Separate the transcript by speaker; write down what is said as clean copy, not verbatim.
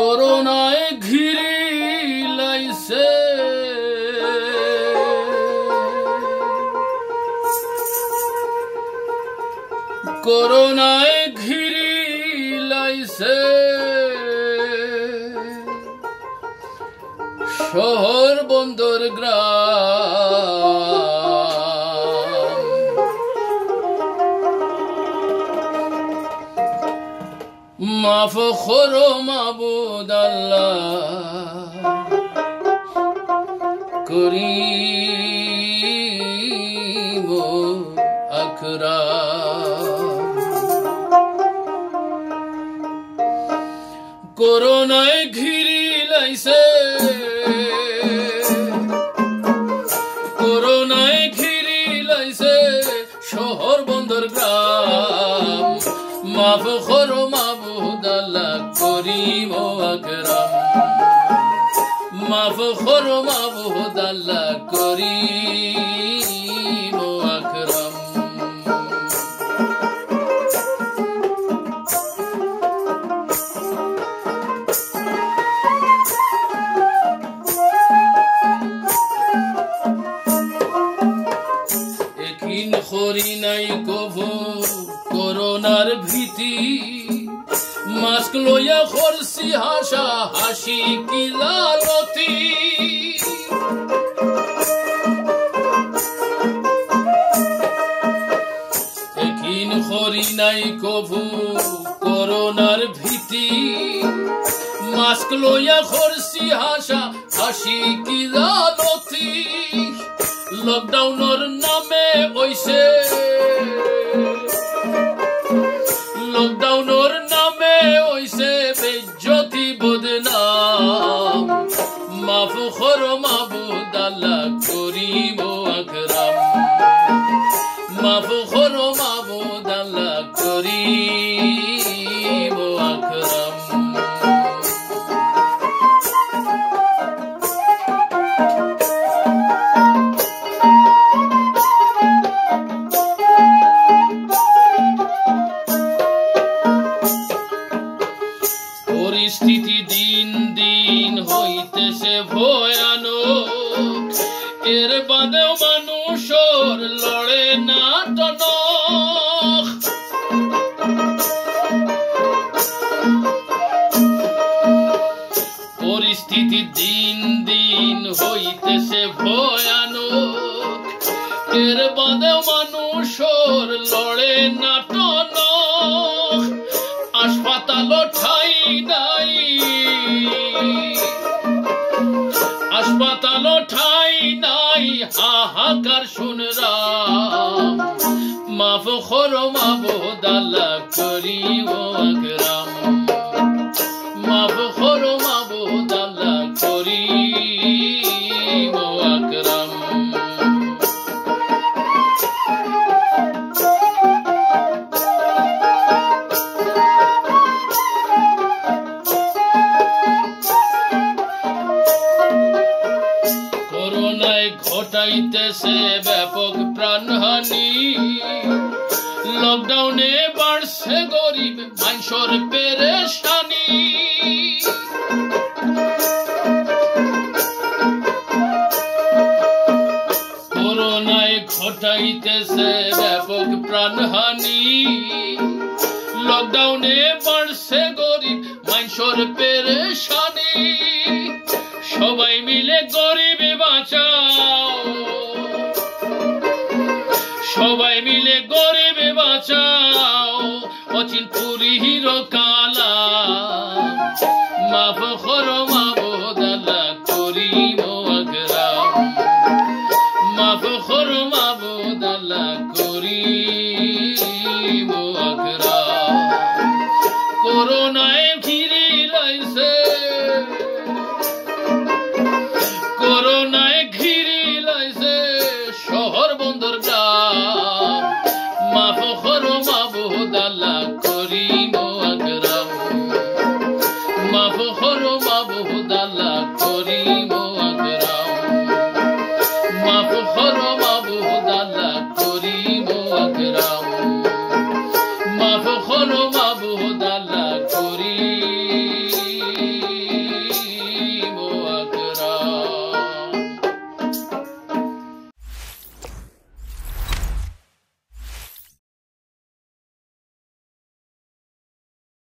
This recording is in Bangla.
Speaker 1: করোনায় ঘিরি লাইছে করোনায় ঘিরি লাইছে শহর বন্দর গ্রাম মাফ করো মাবুদ আল্লাহ করিম ও আকরাম করোনায় ঘিরি লাইছে করোনায় ঘিরি লাইছে শহর বন্দর গ্রাম মাফ করো মাবুদ আল্লাহ করিম ও আকরাম মাফ করো মাবুদ আল্লাহ করিম ও আকরাম একিন করি নাই কভু করোনার ভীতি মাস্ক লইয়া করছি হাসা হাসি কি লালতি একিন করি নাই কভু করোনার ভীতি মাস্ক লইয়া করছি হাসা হাসি কি লালতি লকডাউনের নামে হইছে লকডাউনের নামে হইছে বেজ্জতি বদনাম মাফ করো মাবুদ আল্লাহ করিম ও আকরাম মাফ করো মাবুদ আল্লাহ করিম ও আকরাম পরিস্থিতি দিন দিন হইতেছে ভয়ানক এর বাদেও মানুষের লড়ে না টনক পরিস্থিতি দিন দিন হইতেছে ভয়ানক এর বাদেও মানুষের লড়ে না টনক হাসপাতাল ঠাই নাই হাসপাতাল ঠাই নাই হাহাকার শুনরাম মাফ করো মাবুদ আল্লাহ করিম ও আকরাম মাফ করো মাবুদ আল্লাহ করিম ও আকরাম করোনায় ঘটাইতেছে ব্যাপক প্রাণহানি লকডাউনে বাড়ছে গরিব মানুষের পেরেশানি করোনায় ঘটাইতেছে ব্যাপক প্রাণহানি লকডাউনে বাড়ছে গরিব মানুষের পেরেশানি সবাই মিলে গরিবে বাঁচাও সবাই মিলে গরিবে বাঁচাও অচিন পুরি হিরো কালা মাফ করো মাবুদ আল্লাহ করিম ও আকরাম মাফ করো মাবুদ আল্লাহ করিম ও আকরাম করোনায় ঘিরি লাইছে করোনায় ঘিরি লাইছে শহর বন্দর গ্রাম মাফ করো মাবুদ আল্লাহ করিম ও আকরাম মাফ করো মাবুদ আল্লাহ করিম ও আকরাম মাফ করো মাবুদ আল্লাহ করিম ও আকরাম মাফ করো মাবুদ আল্লাহ